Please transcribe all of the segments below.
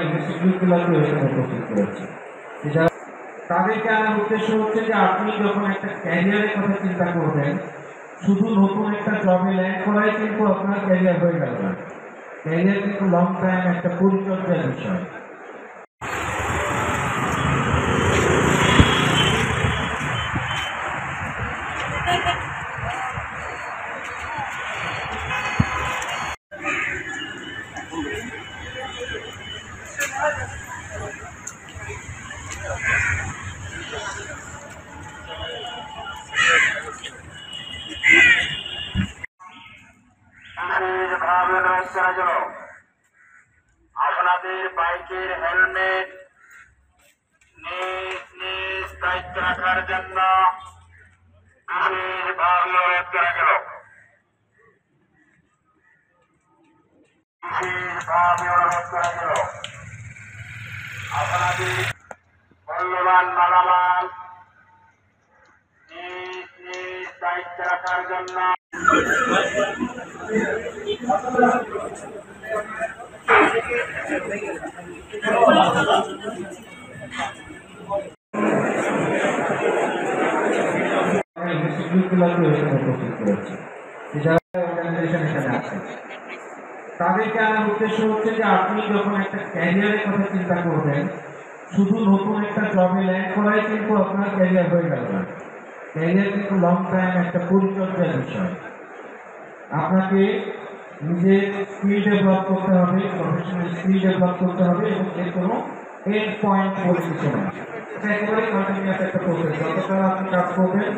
ইনস্টিটিউটগুলোকে এখানে উপস্থিত করেছি। তাদেরকে আমার উদ্দেশ্য হচ্ছে যে আপনি যখন একটা ক্যারিয়ারের কথা চিন্তা করবেন, শুধু নতুন একটা জবে ল্যান্ড করাই কিন্তু আপনার ক্যারিয়ার হয়ে গেল না। ক্যারিয়ার কিন্তু লং টাইম একটা পরিচর্যার বিষয়। আপনাদের বাইকের হেলমেট নিজ নিজ দায়িত্ব রাখার জন্য বিশেষভাবে অনুরোধ করা গেল। আপনাদের মূল্যবান মালামাল নিজ নিজ দায়িত্ব রাখার জন্য ইনস্টিটিউটগুলোকে এখানে উপস্থিত করেছি। অর্গানাইজেশন এখানে আছে। তাদেরকে আমার উদ্দেশ্য হচ্ছে যে আপনি যখন একটা ক্যারিয়ারের কথা চিন্তা করবেন, শুধু নতুন একটা জবে ল্যান্ড করাই কিন্তু আপনার ক্যারিয়ার হয়ে গেল না। ক্যারিয়ার কিন্তু লং টাইম একটা পরিচর্যার বিষয়। আপনাকে নিজের স্কিল ডেভেলপ করতে হবে, প্রফেশনাল স্কিল ডেভেলপ করতে হবে এবং এর কোনো এন্ড পয়েন্ট বলে কিছু না। এটা একেবারে কন্টিনিউয়াস একটা প্রসেস। যতটা আপনি কাজ করবেন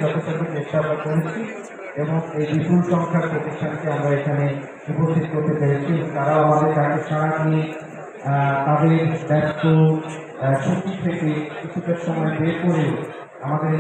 যথাযথ চেষ্টা আমরা করেছি এবং এই বিপুল সংখ্যার প্রতিষ্ঠানকে আমরা এখানে উপস্থিত করতে পেরেছি। তারাও আমাদের ডাকে সাড়া দিয়ে তাদের ব্যস্ত ছুটি থেকে কিছুটা সময় বের করে আমাদের